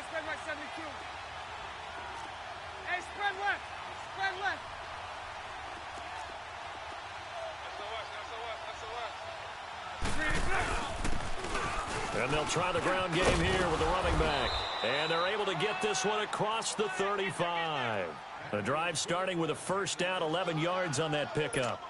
spread right, 72. Hey, spread left. Spread left. And they'll try the ground game here with the running back. And they're able to get this one across the 35. The drive starting with a first down, 11 yards on that pickup.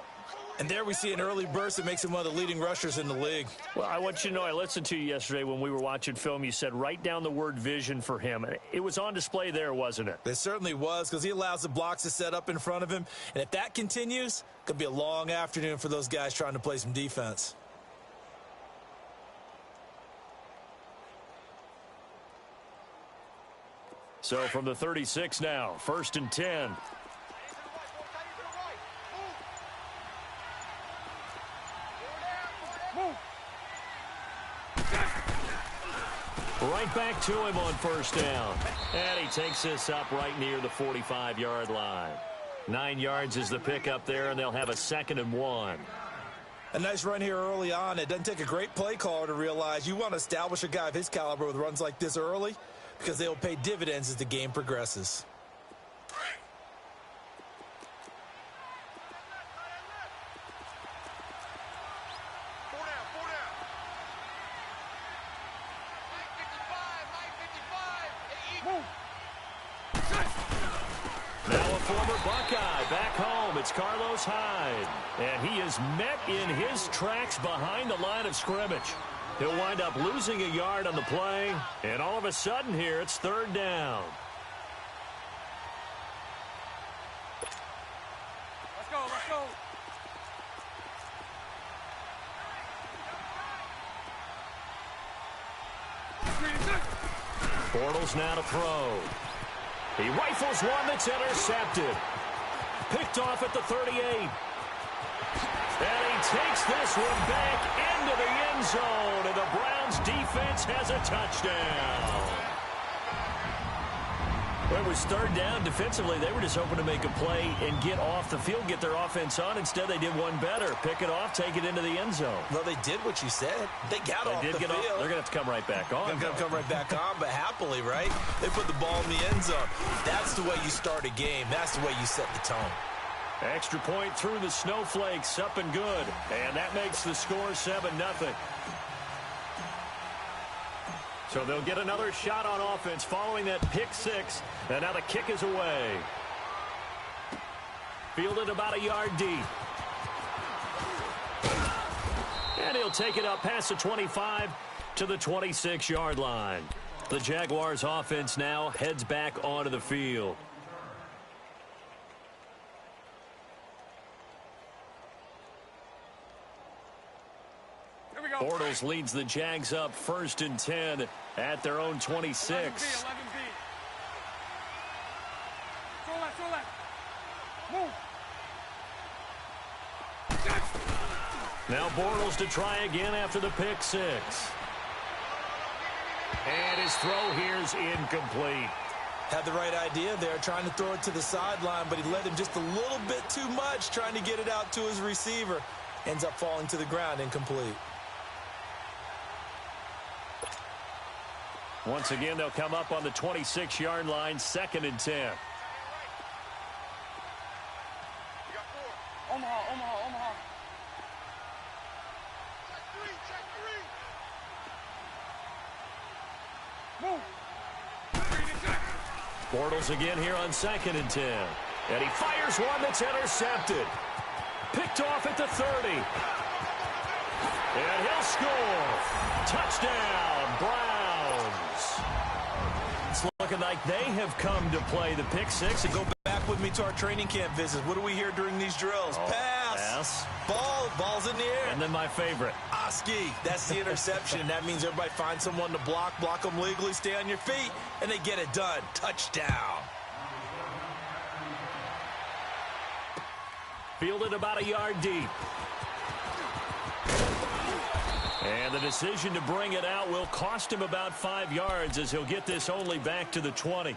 And there we see an early burst that makes him one of the leading rushers in the league. Well, I want you to know, I listened to you yesterday when we were watching film. You said write down the word vision for him. It was on display there, wasn't it? It certainly was, because he allows the blocks to set up in front of him. And if that continues, it could be a long afternoon for those guys trying to play some defense. So from the 36 now, 1st and 10. Right back to him on first down. And he takes this up right near the 45-yard line. 9 yards is the pickup there, and they'll have a 2nd and 1. A nice run here early on. It doesn't take a great play caller to realize you want to establish a guy of his caliber with runs like this early, because they will pay dividends as the game progresses. It's Carlos Hyde, and he is met in his tracks behind the line of scrimmage. He'll wind up losing a yard on the play, and all of a sudden here it's 3rd down. Let's go, let's go. Bortles now to throw. He rifles one that's intercepted. Picked off at the 38. And he takes this one back into the end zone. And the Browns defense has a touchdown. Well, it was 3rd down. Defensively, they were just hoping to make a play and get off the field, get their offense on. Instead, they did one better. Pick it off, take it into the end zone. Well, they did what you said. They got off the field. They're going to have to come right back on. They're going to come right back on, but happily, right? They put the ball in the end zone. That's the way you start a game. That's the way you set the tone. Extra point through the snowflakes, up and good. And that makes the score 7-0. So they'll get another shot on offense following that pick six. And now the kick is away. Fielded about a yard deep. And he'll take it up past the 25 to the 26-yard line. The Jaguars offense now heads back onto the field. Bortles leads the Jags up 1st and 10 at their own 26. 11B. Throw left. Move. Now Bortles to try again after the pick six. And his throw here's incomplete. Had the right idea there, trying to throw it to the sideline, but he led him just a little bit too much, trying to get it out to his receiver. Ends up falling to the ground, incomplete. Once again, they'll come up on the 26-yard line, 2nd and 10. Omaha. Move. Bortles again here on 2nd and 10. And he fires one that's intercepted. Picked off at the 30. And he'll score. Touchdown, Browns. It's looking like they have come to play the pick six. And go back with me to our training camp visits. What do we hear during these drills? Pass. Ball's in the air. And then my favorite. Oski. That's the interception. That means everybody finds someone to block them legally, stay on your feet, and they get it done. Touchdown. Fielded about a yard deep. And the decision to bring it out will cost him about 5 yards as he'll get this only back to the 20.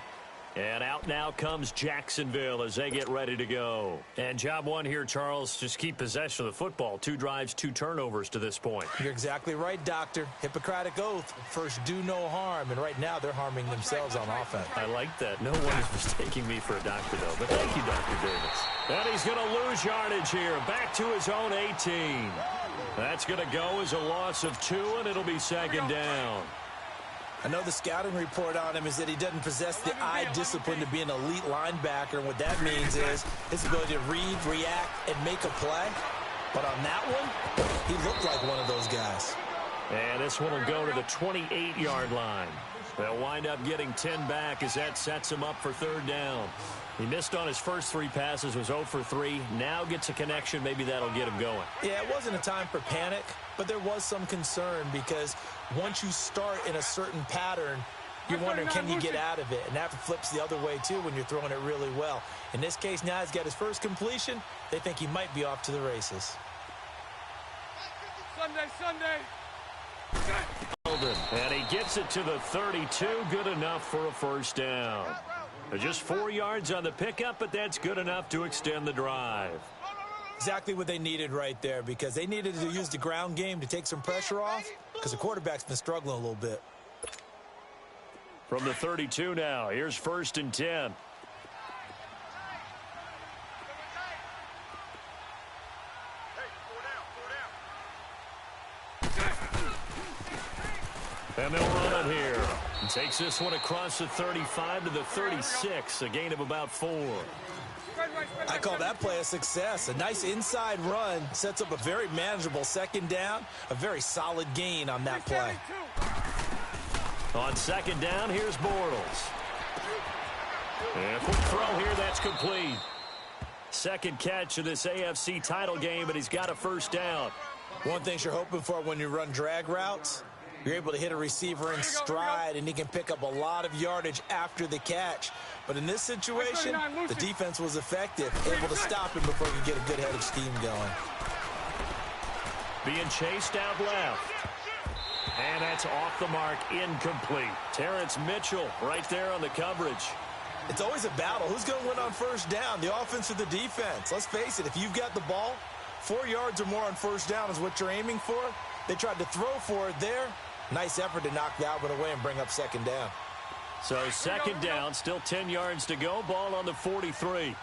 And out now comes Jacksonville as they get ready to go. And job one here, Charles, just keep possession of the football. 2 drives, 2 turnovers to this point. You're exactly right, Doctor. Hippocratic oath. First, do no harm. And right now, they're harming themselves on offense. I like that. No one is mistaking me for a doctor, though. But thank you, Dr. Davis. And he's going to lose yardage here. Back to his own 18. That's going to go as a loss of 2, and it'll be second down. I know the scouting report on him is that he doesn't possess the eye discipline to be an elite linebacker. And what that means is his ability to read, react, and make a play. But on that one, he looked like one of those guys. And this one will go to the 28-yard line. They'll wind up getting 10 back as that sets him up for third down. He missed on his first 3 passes, was 0 for 3. Now gets a connection. Maybe that'll get him going. Yeah, it wasn't a time for panic, but there was some concern because once you start in a certain pattern, you're wondering, can you get out of it? And that flips the other way, too, when you're throwing it really well. In this case, now he's got his first completion. They think he might be off to the races. Sunday. And he gets it to the 32. Good enough for a first down. Just 4 yards on the pickup, but that's good enough to extend the drive. Exactly what they needed right there, because they needed to use the ground game to take some pressure off, because the quarterback's been struggling a little bit. From the 32 now, here's 1st and 10. And they'll run it here. And takes this one across the 35 to the 36, a gain of about 4. I call that play a success. A nice inside run sets up a very manageable second down, a very solid gain on that play. On second down, here's Bortles. And quick throw here, that's complete. Second catch of this AFC title game, but he's got a first down. One thing you're hoping for when you run drag routes, you're able to hit a receiver in stride, and he can pick up a lot of yardage after the catch. But in this situation, the defense was effective, able to stop him before he could get a good head of steam going. Being chased out left. And that's off the mark, incomplete. Terrence Mitchell right there on the coverage. It's always a battle. Who's going to win on first down, the offense or the defense? Let's face it, if you've got the ball, 4 yards or more on first down is what you're aiming for. They tried to throw for it there. Nice effort to knock that one away and bring up second down. So second down, still 10 yards to go. Ball on the 43.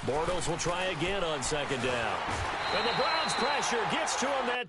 Bortles will try again on second down. And the Browns pressure gets to him. That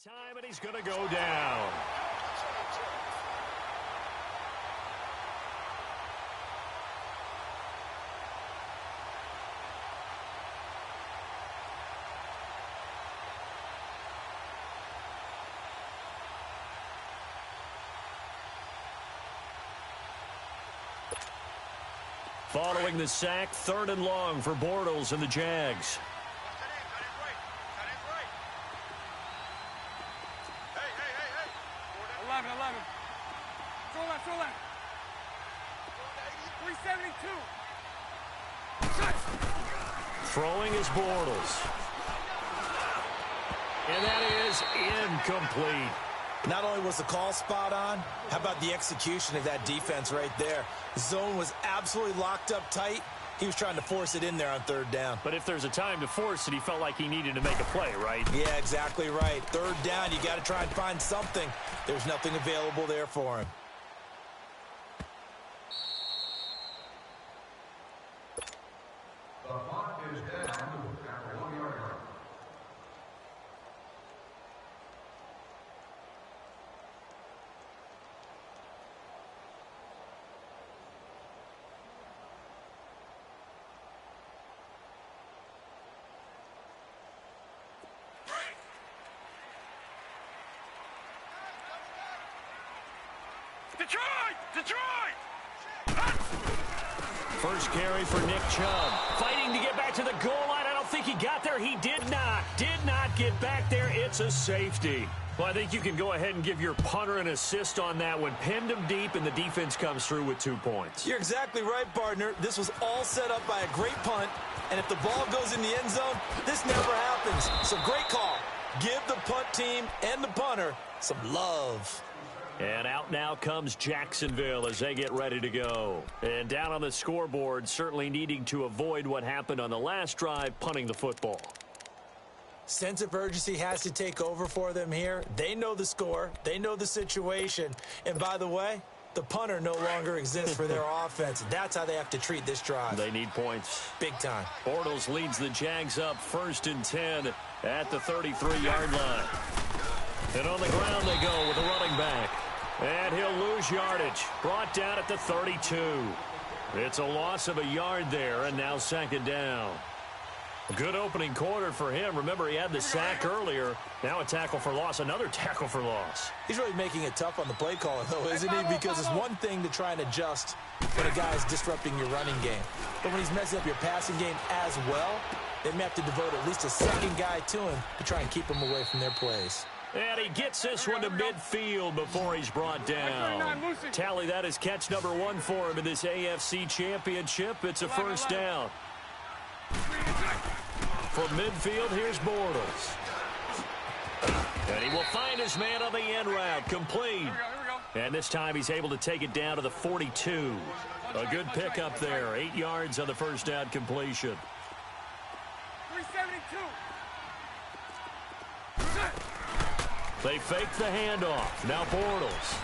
time, and he's going to go down. Following the sack, 3rd and long for Bortles and the Jags. 11. Throw left. 372. Throwing is Bortles. And that is incomplete. Not only was the call spot on, how about the execution of that defense right there? The zone was absolutely locked up tight. He was trying to force it in there on 3rd down. But if there's a time to force it, he felt like he needed to make a play, right? Yeah, exactly right. 3rd down, you got to try and find something. There's nothing available there for him. The clock is down at the 1-yard line. Detroit! Detroit! First carry for Nick Chubb. Fighting to get back to the goal line. I don't think he got there. He did not. Did not get back there. It's a safety. Well, I think you can go ahead and give your punter an assist on that one. Pinned him deep, and the defense comes through with 2 points. You're exactly right, partner. This was all set up by a great punt, and if the ball goes in the end zone, this never happens. So great call. Give the punt team and the punter some love. And out now comes Jacksonville as they get ready to go. And down on the scoreboard, certainly needing to avoid what happened on the last drive, punting the football. Sense of urgency has to take over for them here. They know the score. They know the situation. And by the way, the punter no longer exists for their offense. That's how they have to treat this drive. They need points. Big time. Bortles leads the Jags up 1st and 10 at the 33-yard line. And on the ground they go with the running back. And he'll lose yardage. Brought down at the 32. It's a loss of a yard there, and now 2nd down. Good opening quarter for him. Remember, he had the sack earlier. Now a tackle for loss, another tackle for loss. He's really making it tough on the play caller, though, isn't he? Because it's one thing to try and adjust when a guy is disrupting your running game. But when he's messing up your passing game as well, they may have to devote at least a second guy to him to try and keep him away from their plays. And he gets this one to midfield before he's brought down. Tally, that is catch number 1 for him in this AFC Championship. It's a 1st down. From midfield, here's Bortles. And he will find his man on the end route, complete. And this time he's able to take it down to the 42. A good pickup there, 8 yards on the 1st down completion. 372. They fake the handoff. Now Bortles.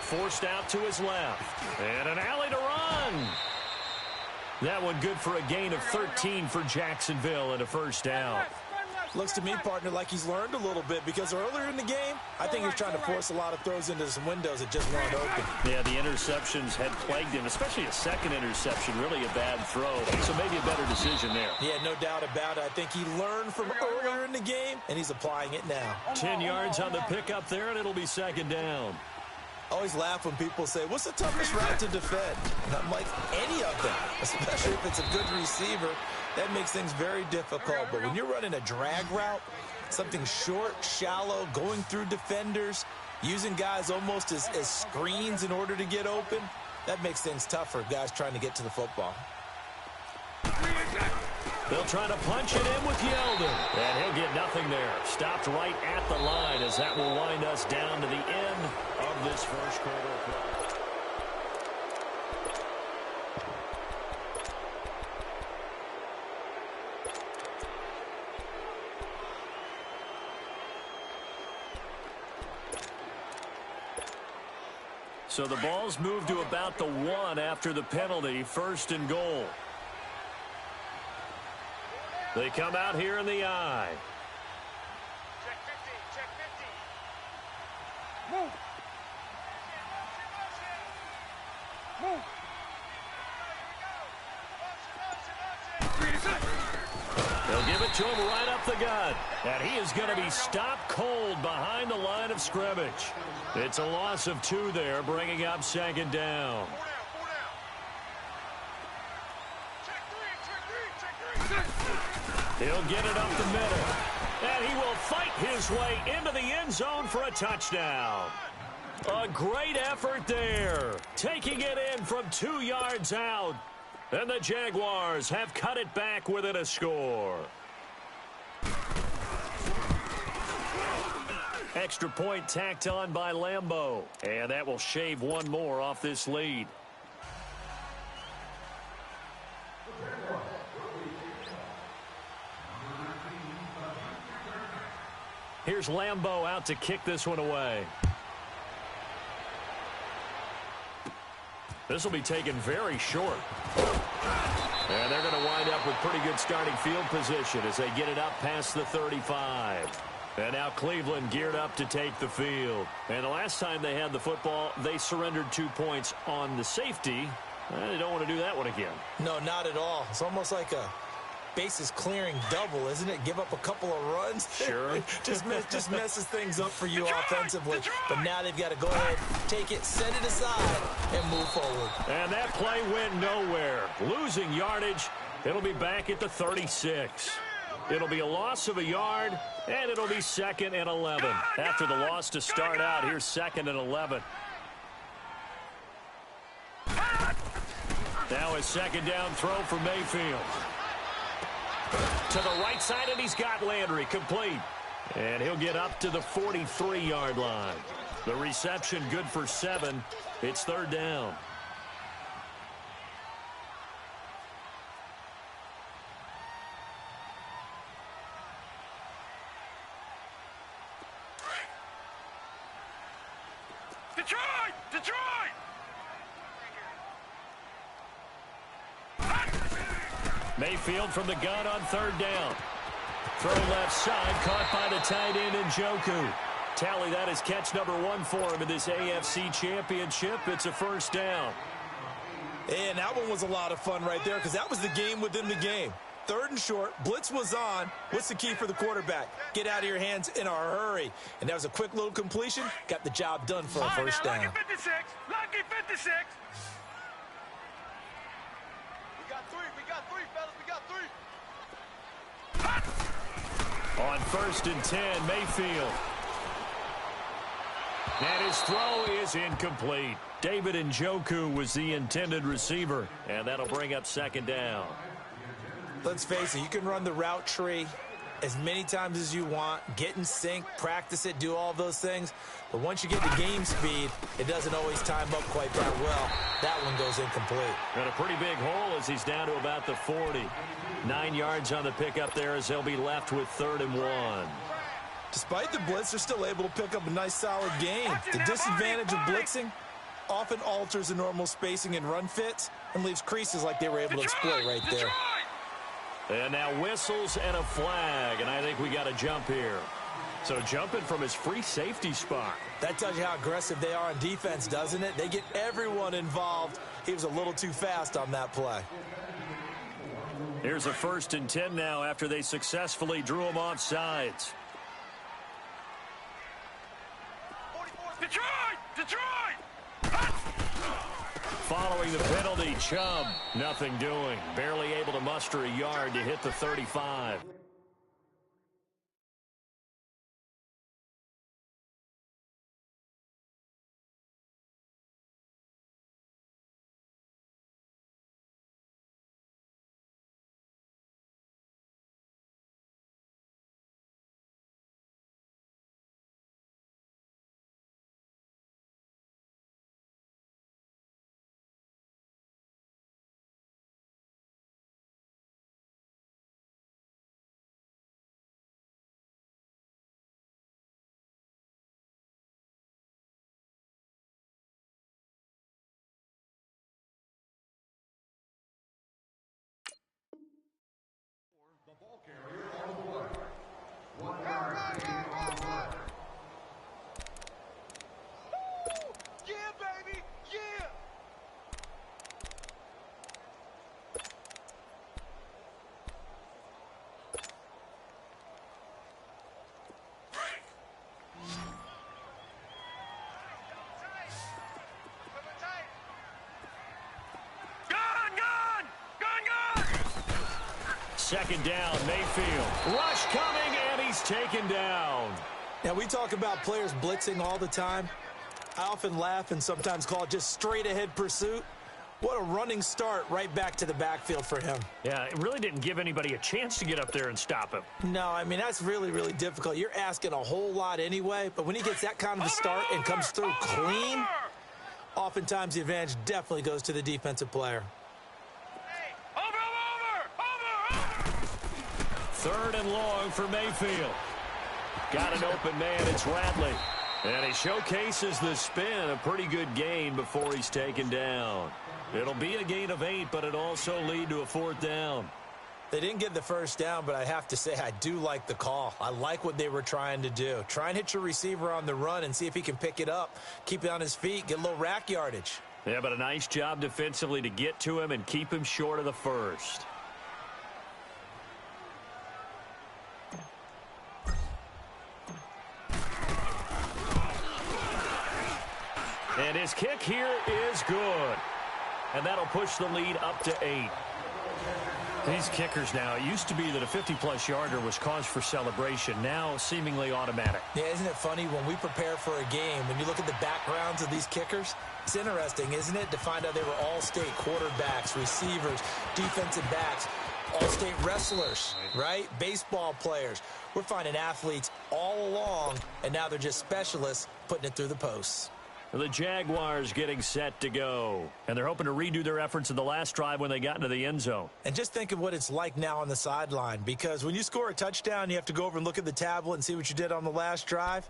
Forced out to his left. And an alley to run. That one good for a gain of 13 for Jacksonville and a 1st down. Looks to me, partner, like he's learned a little bit because earlier in the game, I think he was trying to force a lot of throws into some windows that just weren't open. Yeah, the interceptions had plagued him, especially a second interception, really a bad throw. So maybe a better decision there. Yeah, no doubt about it. I think he learned from earlier in the game, and he's applying it now. 10 yards on the pickup there, and it'll be 2nd down. I always laugh when people say, what's the toughest route to defend? And I'm like, any of them, especially if it's a good receiver. That makes things very difficult. But when you're running a drag route, something short, shallow, going through defenders, using guys almost as screens in order to get open, that makes things tough for guys trying to get to the football. They'll try to punch it in with Yeldon. And he'll get nothing there. Stopped right at the line as that will wind us down to the end of this 1st quarter. So the ball's moved to about the 1 after the penalty, 1st and goal. They come out here in the eye. Check 50, check 50. Move. Move. They'll give it to him right up the gut. And he is going to be stopped cold behind the line of scrimmage. It's a loss of 2 there, bringing up 2nd down. He'll get it up the middle. And he will fight his way into the end zone for a touchdown. A great effort there. Taking it in from 2 yards out. And the Jaguars have cut it back within a score. Extra point tacked on by Lambeau. And that will shave 1 more off this lead. Here's Lambeau out to kick this one away. This will be taken very short. And they're going to wind up with pretty good starting field position as they get it up past the 35. And now Cleveland geared up to take the field. And the last time they had the football, they surrendered 2 points on the safety. They don't want to do that one again. No, not at all. It's almost like a bases clearing double, isn't it? Give up a couple of runs. Sure. just messes things up for you offensively. But now they've got to go ahead, take it, set it aside, and move forward. And that play went nowhere. Losing yardage. It'll be back at the 36. It'll be a loss of a yard, and it'll be 2nd and 11. After the loss to start out, here's 2nd and 11. Now a 2nd down throw for Mayfield. To the right side, and he's got Landry complete. And he'll get up to the 43-yard line. The reception good for 7. It's 3rd down. Detroit! Detroit! Mayfield from the gun on 3rd down. Throw left side, caught by the tight end Njoku. Tally that is catch number 1 for him in this AFC Championship. It's a 1st down. And that one was a lot of fun right there because that was the game within the game. 3rd and short, blitz was on. What's the key for the quarterback? Get out of your hands in a hurry. And that was a quick little completion. Got the job done for a 1st down. Lucky 56! Lucky 56! We got three, fellas. We got 3. On 1st and 10, Mayfield. And his throw is incomplete. David Njoku was the intended receiver, and that'll bring up 2nd down. Let's face it, you can run the route tree as many times as you want, get in sync, practice it, do all those things. But once you get to game speed, it doesn't always time up quite that well. That one goes incomplete. And a pretty big hole as he's down to about the 40. 9 yards on the pickup there as they'll be left with 3rd and 1. Despite the blitz, they're still able to pick up a nice solid gain. The disadvantage of blitzing often alters the normal spacing and run fits and leaves creases like they were able to exploit right there. And now whistles and a flag, and I think we got a jump here. So jumping from his free safety spot. That tells you how aggressive they are on defense, doesn't it? They get everyone involved. He was a little too fast on that play. Here's a 1st and 10 now after they successfully drew him off sides. Detroit! Detroit! Following the penalty, Chubb, nothing doing. Barely able to muster a yard to hit the 35. Yeah, baby! Yeah! Gun! 2nd down, Mayfield. Rush coming, and he's taken down. Now, we talk about players blitzing all the time. I often laugh and sometimes call it just straight-ahead pursuit. What a running start right back to the backfield for him. Yeah, it really didn't give anybody a chance to get up there and stop him. No, I mean, that's really, really difficult. You're asking a whole lot anyway, but when he gets that kind of a start and comes through clean, oftentimes the advantage definitely goes to the defensive player. Over! 3rd and long for Mayfield. Got an open man, it's Radley. And he showcases the spin, a pretty good gain before he's taken down. It'll be a gain of 8, but it also lead to a 4th down. They didn't get the 1st down, but I have to say I do like the call. I like what they were trying to do. Try and hit your receiver on the run and see if he can pick it up, keep it on his feet, get a little rack yardage. Yeah, but a nice job defensively to get to him and keep him short of the 1st. And his kick here is good. And that'll push the lead up to 8. These kickers now, it used to be that a 50-plus yarder was cause for celebration. Now seemingly automatic. Yeah, isn't it funny when we prepare for a game, when you look at the backgrounds of these kickers, it's interesting, isn't it, to find out they were all-state quarterbacks, receivers, defensive backs, all-state wrestlers, right? Baseball players. We're finding athletes all along, and now they're just specialists putting it through the posts. The Jaguars getting set to go. And they're hoping to redo their efforts in the last drive when they got into the end zone. And just think of what it's like now on the sideline, because when you score a touchdown, you have to go over and look at the tablet and see what you did on the last drive.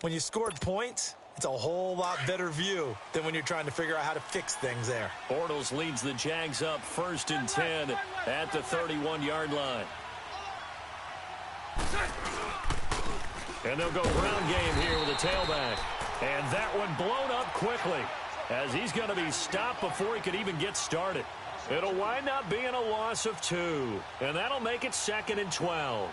When you scored points, it's a whole lot better view than when you're trying to figure out how to fix things there. Bortles leads the Jags up 1st and 10 at the 31-yard line. And they'll go ground game here with a tailback. And that one blown up quickly as he's going to be stopped before he could even get started. It'll wind up being a loss of 2. And that'll make it 2nd and 12.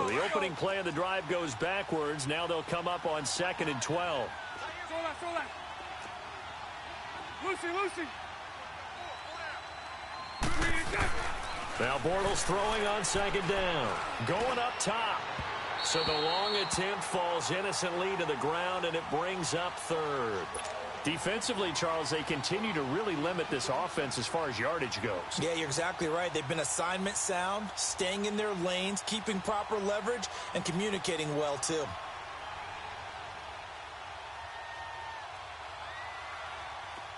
The opening play of the drive goes backwards. Now they'll come up on 2nd and 12. Lucy. Now Bortles throwing on 2nd down. Going up top. So the long attempt falls innocently to the ground, and it brings up 3rd. Defensively, Charles, they continue to really limit this offense as far as yardage goes. Yeah, you're exactly right. They've been assignment sound, staying in their lanes, keeping proper leverage, and communicating well, too.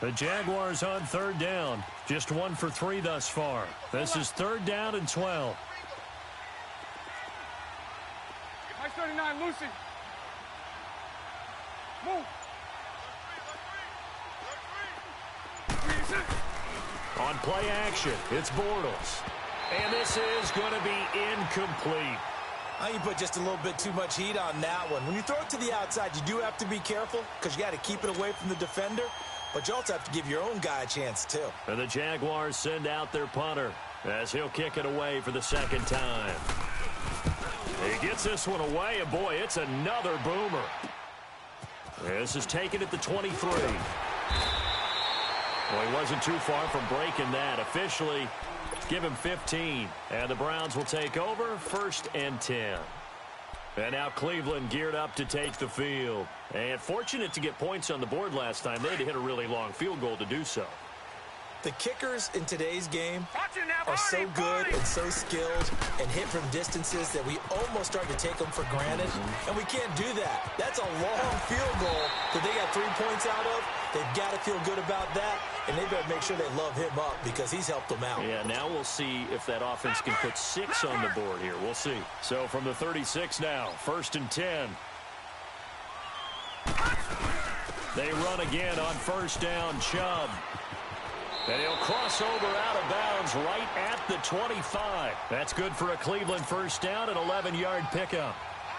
The Jaguars on 3rd down. Just 1 for 3 thus far. This is 3rd down and 12. Nice 39, Lucy. Move. On play action, it's Bortles. And this is going to be incomplete. You put just a little bit too much heat on that one. When you throw it to the outside, you do have to be careful because you got to keep it away from the defender. But you also have to give your own guy a chance, too. And the Jaguars send out their punter as he'll kick it away for the 2nd time. He gets this one away, and boy, it's another boomer. This is taken at the 23. Well, he wasn't too far from breaking that. Officially, give him 15. And the Browns will take over 1st and 10. And now Cleveland geared up to take the field. And fortunate to get points on the board last time. They had to hit a really long field goal to do so. The kickers in today's game are so good and so skilled and hit from distances that we almost start to take them for granted. And we can't do that. That's a long field goal that they got 3 points out of. They've got to feel good about that, and they better make sure they love him up because he's helped them out. Yeah, now we'll see if that offense can put 6 on the board here. We'll see. So from the 36 now, 1st and 10. They run again on 1st down, Chubb. And he'll cross over out of bounds right at the 25. That's good for a Cleveland 1st down, an 11-yard pickup.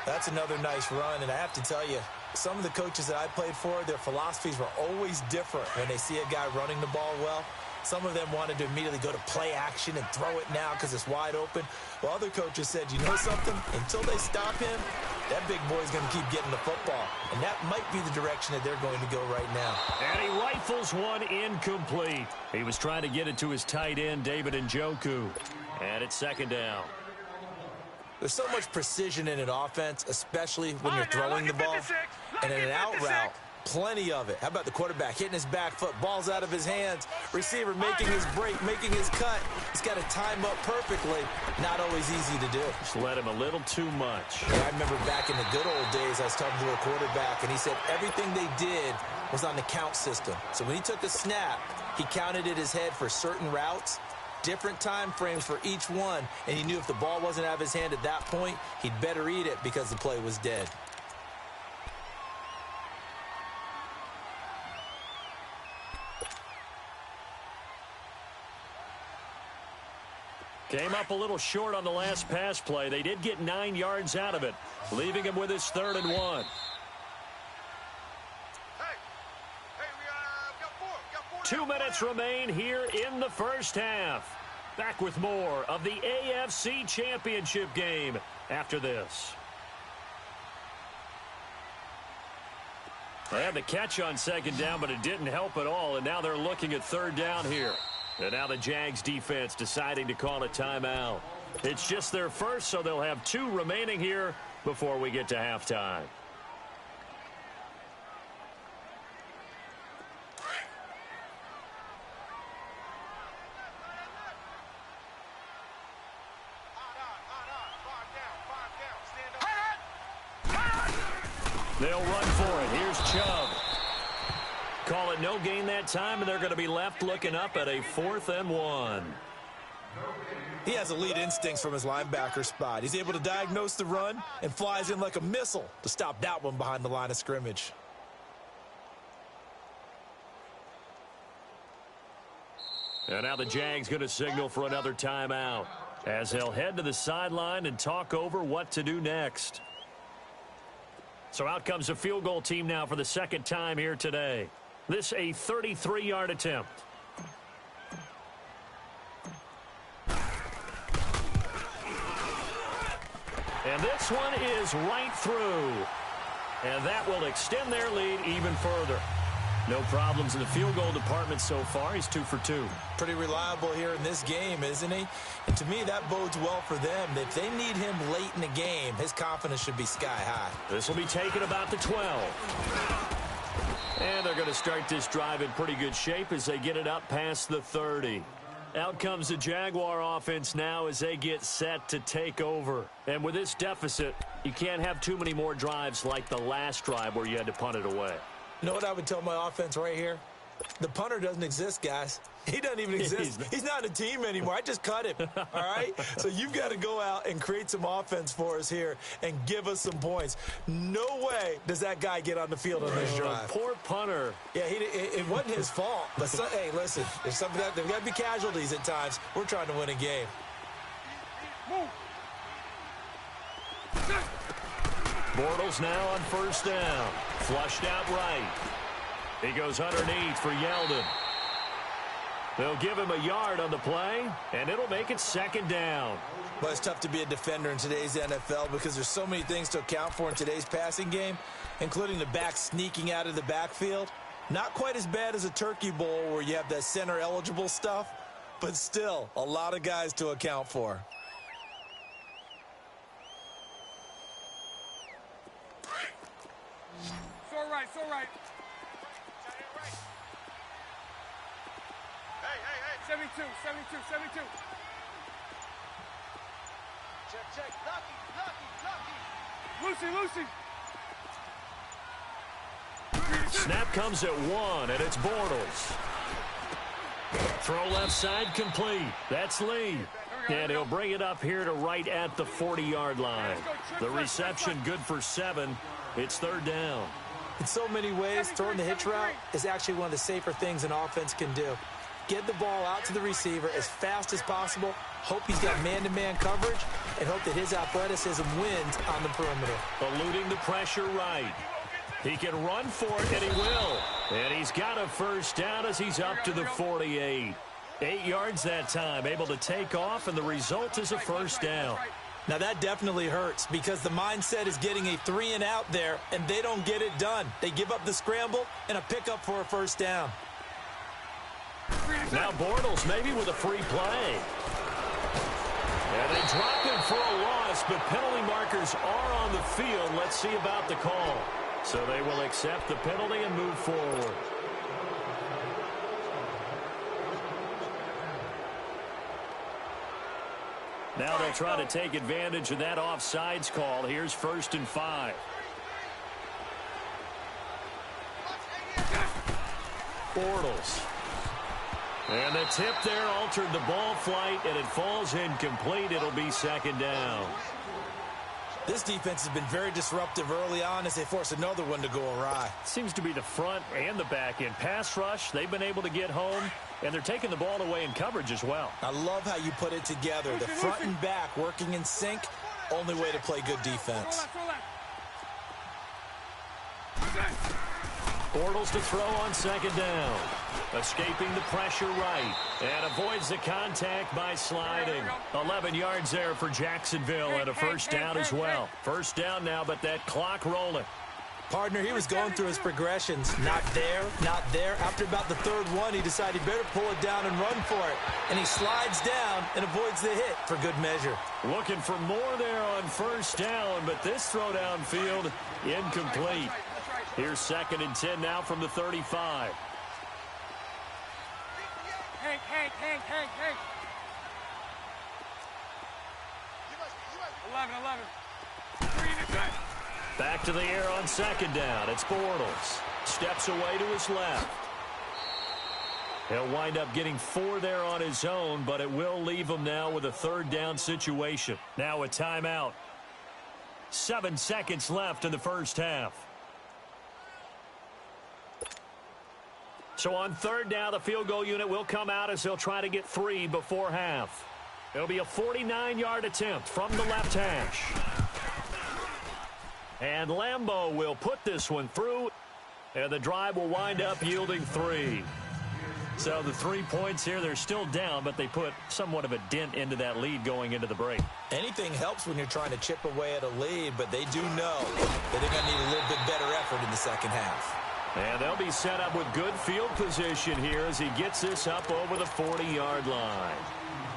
That's another nice run, and I have to tell you, some of the coaches that I played for, their philosophies were always different when they see a guy running the ball well. Some of them wanted to immediately go to play action and throw it now because it's wide open. While other coaches said, you know something? Until they stop him, that big boy's going to keep getting the football. And that might be the direction that they're going to go right now. And he rifles one incomplete. He was trying to get it to his tight end, David Njoku. And it's 2nd down. There's so much precision in an offense, especially when you're throwing the ball. And in an out route, plenty of it. How about the quarterback hitting his back foot, ball's out of his hands, receiver making his break, making his cut. He's got to time up perfectly. Not always easy to do. Just let him a little too much. Yeah, I remember back in the good old days, I was talking to a quarterback, and he said everything they did was on the count system. So when he took a snap, he counted in his head for certain routes, different time frames for each one, and he knew if the ball wasn't out of his hand at that point, he'd better eat it because the play was dead. Came up a little short on the last pass play. They did get 9 yards out of it, leaving him with his 3rd and 1. We got 4. 2 minutes remain here in the 1st half. Back with more of the AFC Championship game after this. They had the catch on second down, but it didn't help at all, and now they're looking at third down here. And now the Jags defense deciding to call a timeout. It's just their first, so they'll have 2 remaining here before we get to halftime. They'll run for it. Here's Chubb. Call it no gain that time, and they're going to be left looking up at a 4th and 1. He has elite instincts from his linebacker spot. He's able to diagnose the run and flies in like a missile to stop that one behind the line of scrimmage. And now the Jags going to signal for another timeout as they'll head to the sideline and talk over what to do next. So out comes a field goal team now for the second time here today. This a 33-yard attempt. And this one is right through. And that will extend their lead even further. No problems in the field goal department so far. He's 2 for 2. Pretty reliable here in this game, isn't he? And to me, that bodes well for them. If they need him late in the game, his confidence should be sky high. This will be taken about the 12. And they're going to start this drive in pretty good shape as they get it up past the 30. Out comes the Jaguar offense now as they get set to take over. And with this deficit, you can't have too many more drives like the last drive where you had to punt it away. You know what I would tell my offense right here? The punter doesn't exist, guys. He doesn't even exist. He's not a team anymore. I just cut him, all right? So you've got to go out and create some offense for us here and give us some points. No way does that guy get on the field on this drive. Poor punter. Yeah, it wasn't his fault. But, hey, listen, there's something there's got to be casualties at times. We're trying to win a game. Bortles now on first down. Flushed out right. He goes underneath for Yeldon. They'll give him a yard on the play, and it'll make it second down. Well, it's tough to be a defender in today's NFL because there's so many things to account for in today's passing game, including the back sneaking out of the backfield. Not quite as bad as a turkey bowl where you have that center-eligible stuff, but still a lot of guys to account for. It's all right, it's all right. Hey. 72. Check. Lucy. Snap comes at 1, and it's Bortles. Throw left side complete. That's Lee. And he'll bring it up here to right at the 40-yard line. The reception good for 7. It's third down. In so many ways, throwing the hitch route is actually one of the safer things an offense can do. Get the ball out to the receiver as fast as possible, hope he's got man-to-man coverage, and hope that his athleticism wins on the perimeter. Eluding the pressure right. He can run for it, and he will. And he's got a first down as he's up to the 48. 8 yards that time, able to take off, and the result is a first down. Now that definitely hurts because the mindset is getting a 3-and-out there, and they don't get it done. They give up the scramble and a pickup for a first down. Now Bortles maybe with a free play. And they drop him for a loss, but penalty markers are on the field. Let's see about the call. So they will accept the penalty and move forward. Now they'll try to take advantage of that offsides call. Here's 1st and 5. Bortles. And the tip there altered the ball flight, and it falls incomplete. It'll be second down. This defense has been very disruptive early on as they force another one to go awry. Seems to be the front and the back end. Pass rush, they've been able to get home, and they're taking the ball away in coverage as well. I love how you put it together. The front and back working in sync, only way to play good defense. Bortles to throw on second down. Escaping the pressure right. And avoids the contact by sliding. 11 yards there for Jacksonville and a first down as well. First down now, but that clock rolling. Partner, he was going through his progressions. Not there, not there. After about the third one, he decided he better pull it down and run for it. And he slides down and avoids the hit for good measure. Looking for more there on first down, but this throw downfield incomplete. Here's 2nd and 10 now from the 35. Hank. 11. 3 in the cut. Back to the air on 2nd down. It's Bortles. Steps away to his left. He'll wind up getting 4 there on his own, but it will leave him now with a 3rd down situation. Now a timeout. 7 seconds left in the first half. So on 3rd down, the field goal unit will come out as they'll try to get 3 before half. It'll be a 49-yard attempt from the left hash. And Lambeau will put this one through, and the drive will wind up yielding 3. So the 3 points here, they're still down, but they put somewhat of a dent into that lead going into the break. Anything helps when you're trying to chip away at a lead, but they do know that they're going to need a little bit better effort in the second half. And they'll be set up with good field position here as he gets this up over the 40-yard line.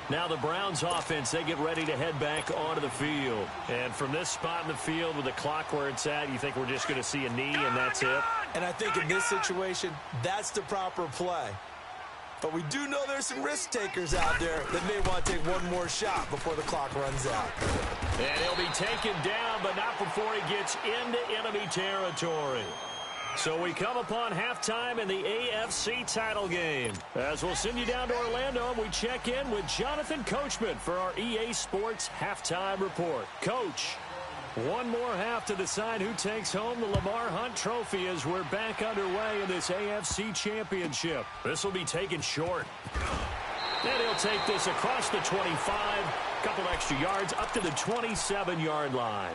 Now the Browns offense, they get ready to head back onto the field. And from this spot in the field with the clock where it's at, you think we're just going to see a knee and that's it? And I think in this situation, that's the proper play. But we do know there's some risk takers out there that may want to take one more shot before the clock runs out. And he'll be taken down, but not before he gets into enemy territory. So we come upon halftime in the AFC title game. As we'll send you down to Orlando, and we check in with Jonathan Coachman for our EA Sports Halftime Report. Coach, one more half to decide who takes home the Lamar Hunt Trophy as we're back underway in this AFC Championship. This will be taken short. And he'll take this across the 25, couple extra yards up to the 27-yard line.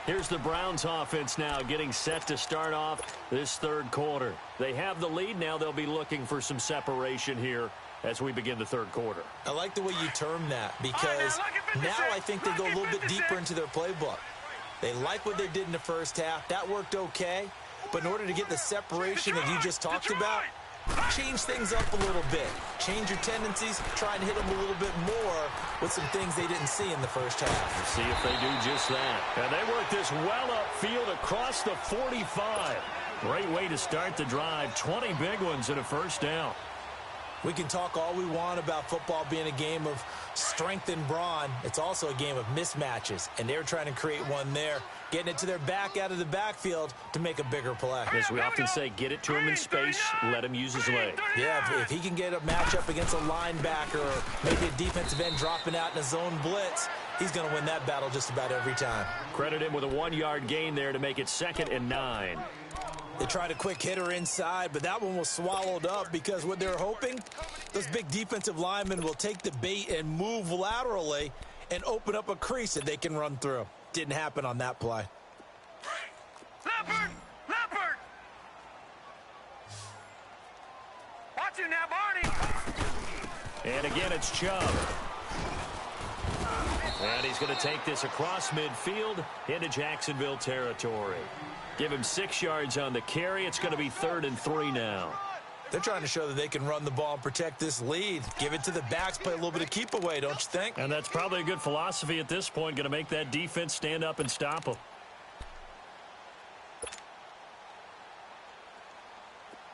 Here's the Browns offense now getting set to start off this 3rd quarter. They have the lead. Now they'll be looking for some separation here as we begin the 3rd quarter. I like the way you term that because now I think they go a little bit deeper into their playbook. They like what they did in the first half. That worked okay. But in order to get the separation that you just talked about, change things up a little bit. Change your tendencies. Try and hit them a little bit more with some things they didn't see in the first half. Let's see if they do just that. And they work this well upfield across the 45. Great way to start the drive. 20 big ones and a first down. We can talk all we want about football being a game of strength and brawn. It's also a game of mismatches, and they're trying to create one there, getting it to their back out of the backfield to make a bigger play. As we often say, get it to him in space, let him use his leg. Yeah, if he can get a matchup against a linebacker or maybe a defensive end dropping out in a zone blitz, he's going to win that battle just about every time. Credit him with a 1-yard gain there to make it 2nd and 9. They tried a quick hitter inside, but that one was swallowed up because what they're hoping, those big defensive linemen will take the bait and move laterally and open up a crease that they can run through. Didn't happen on that play. Leopard! Watch it now, Barney! And again, it's Chubb. And he's going to take this across midfield into Jacksonville territory. Give him 6 yards on the carry. It's going to be 3rd and 3 now. They're trying to show that they can run the ball and protect this lead. Give it to the backs, play a little bit of keep away, don't you think? And that's probably a good philosophy at this point, going to make that defense stand up and stop them.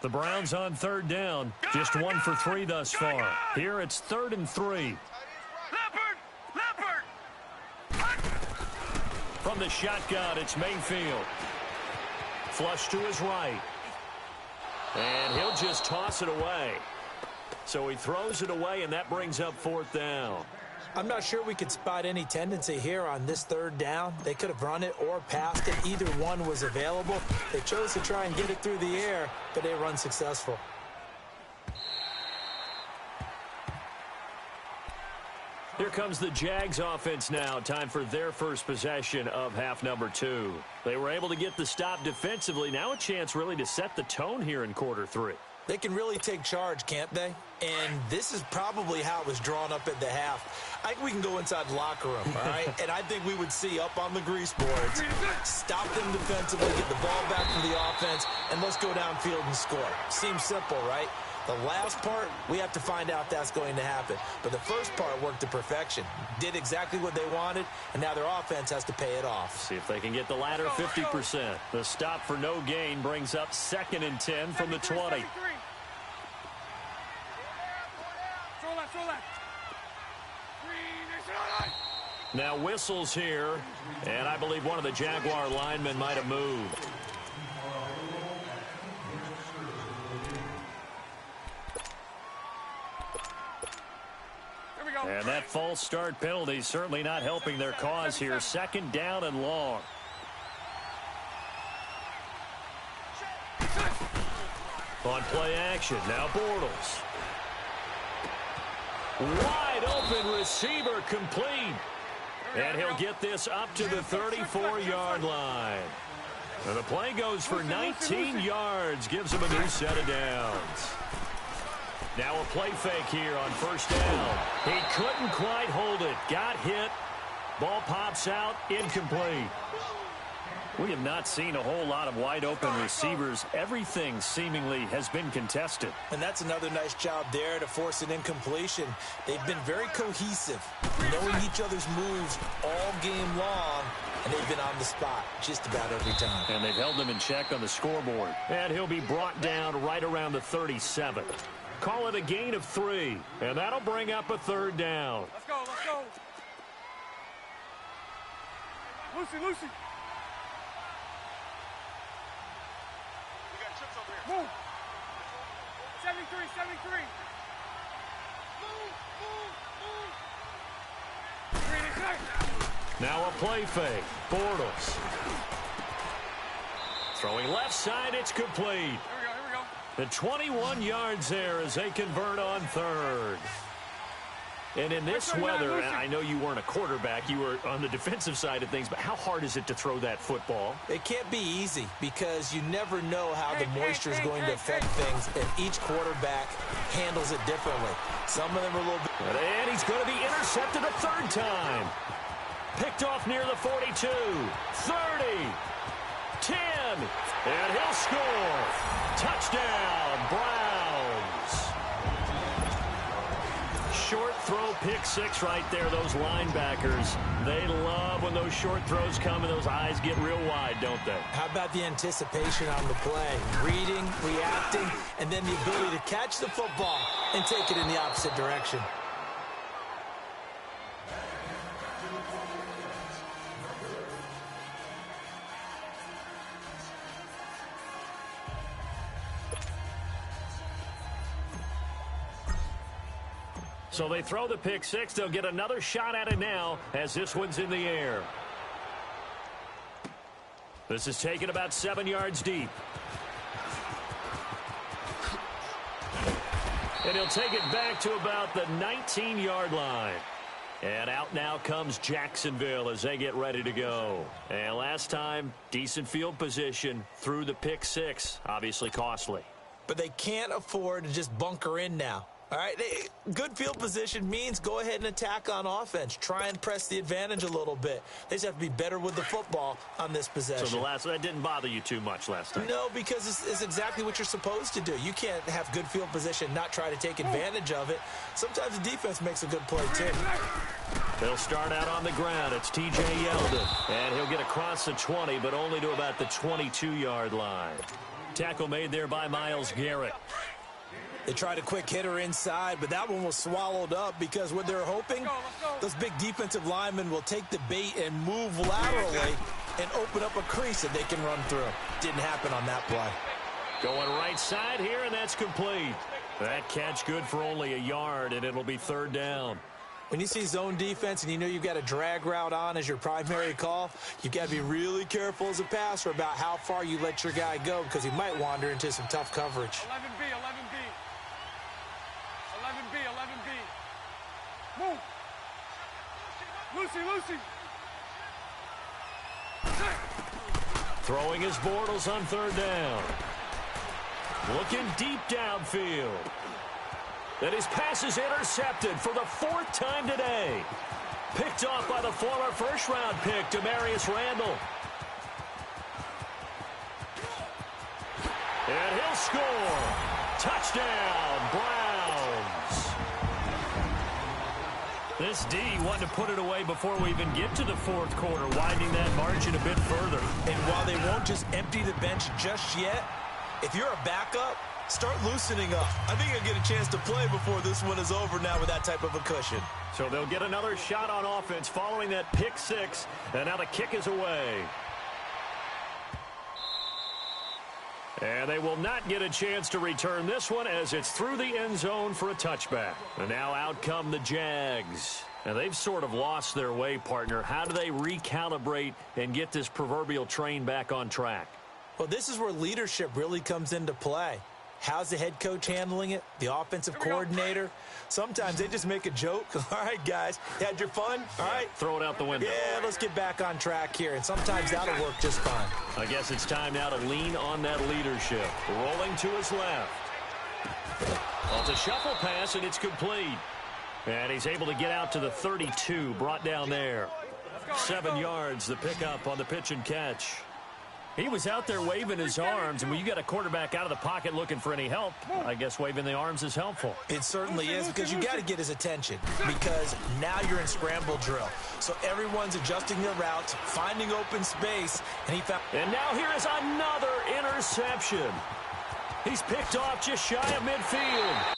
The Browns on 3rd down, just 1 for 3 thus far. Here it's 3rd and 3. Leopard! From the shotgun, it's Mayfield. Flush to his right. And he'll just toss it away. So he throws it away, and that brings up 4th down. I'm not sure we could spot any tendency here on this 3rd down. They could have run it or passed it. Either one was available. They chose to try and get it through the air, but they were unsuccessful. Here comes the Jags offense now. Time for their first possession of half number 2. They were able to get the stop defensively. Now a chance really to set the tone here in quarter 3. They can really take charge, can't they? And this is probably how it was drawn up at the half. I think we can go inside the locker room, all right? And I think we would see up on the grease boards, stop them defensively, get the ball back from the offense, and let's go downfield and score. Seems simple, right? The last part, we have to find out if that's going to happen. But the first part worked to perfection. Did exactly what they wanted, and now their offense has to pay it off. See if they can get the latter 50%. The stop for no gain brings up 2nd and 10 from the 20. Now whistles here, and I believe one of the Jaguar linemen might have moved. And that false start penalty certainly not helping their cause here. 2nd down and long. On play action, now Bortles. Wide open receiver complete. And he'll get this up to the 34-yard line. And the play goes for 19 yards, gives him a new set of downs. Now a play fake here on 1st down. He couldn't quite hold it. Got hit. Ball pops out. Incomplete. We have not seen a whole lot of wide open receivers. Everything seemingly has been contested. And that's another nice job there to force an incompletion. They've been very cohesive, knowing each other's moves all game long, and they've been on the spot just about every time. And they've held them in check on the scoreboard. And he'll be brought down right around the 37. Call it a gain of 3, and that'll bring up a 3rd down. Let's go, let's go. Lucy. Move. 73. Move. Now a play fake. Bortles. Throwing left side, it's complete. Here we go. The 21 yards there as they convert on 3rd. And in this weather, and I know you weren't a quarterback, you were on the defensive side of things, but how hard is it to throw that football? It can't be easy because you never know how the moisture is going to affect things, and each quarterback handles it differently. Some of them are a little bit... And he's going to be intercepted a 3rd time. Picked off near the 42, 30, 10, and he'll score. Touchdown, Browns. Short throw, pick 6 right there. Those linebackers, they love when those short throws come and those eyes get real wide, don't they? How about the anticipation on the play? Reading, reacting, and then the ability to catch the football and take it in the opposite direction. So they throw the pick 6. They'll get another shot at it now as this one's in the air. This is taken about 7 yards deep. And he'll take it back to about the 19-yard line. And out now comes Jacksonville as they get ready to go. And last time, decent field position through the pick 6. Obviously costly. But they can't afford to just bunker in now. All right, good field position means go ahead and attack on offense. Try and press the advantage a little bit. They just have to be better with the football on this possession. So that didn't bother you too much last time? No, because it's exactly what you're supposed to do. You can't have good field position, not try to take advantage of it. Sometimes the defense makes a good play, too. They'll start out on the ground. It's T.J. Yeldon. And he'll get across the 20, but only to about the 22-yard line. Tackle made there by Myles Garrett. They tried a quick hitter inside, but that one was swallowed up because what they're hoping, those big defensive linemen will take the bait and move laterally and open up a crease that they can run through. Didn't happen on that play. Going right side here, and that's complete. That catch good for only a yard, and it'll be 3rd down. When you see zone defense and you know you've got a drag route on as your primary call, you've got to be really careful as a passer about how far you let your guy go because he might wander into some tough coverage. 11B. Move. Lucy. Throwing his Bortles on 3rd down. Looking deep downfield. And his pass is intercepted for the 4th time today. Picked off by the former first-round pick, Demarius Randall. And he'll score. Touchdown, Browns. This D wanted to put it away before we even get to the 4th quarter, widening that margin a bit further. And while they won't just empty the bench just yet, if you're a backup, start loosening up. I think you'll get a chance to play before this one is over now with that type of a cushion. So they'll get another shot on offense following that pick 6, and now the kick is away. And they will not get a chance to return this one as it's through the end zone for a touchback. And now out come the Jags. And they've sort of lost their way, partner. How do they recalibrate and get this proverbial train back on track? Well, this is where leadership really comes into play. How's the head coach handling it? The offensive coordinator? Sometimes they just make a joke. All right, guys, you had your fun? All right. Throw it out the window. Yeah, let's get back on track here. And sometimes that'll work just fine. I guess it's time now to lean on that leadership. Rolling to his left. Well, it's a shuffle pass, and it's complete. And he's able to get out to the 32, brought down there. 7 yards, the pickup on the pitch and catch. He was out there waving his arms, and when you got a quarterback out of the pocket looking for any help, I guess waving the arms is helpful. It certainly is, because you got to get his attention, because now you're in scramble drill. So everyone's adjusting their routes, finding open space, and he found. And now here is another interception. He's picked off just shy of midfield.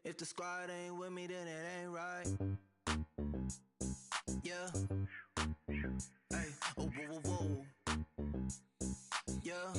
If the squad ain't with me, then it ain't right. Yeah. Hey. Oh, whoa, whoa, whoa. Yeah.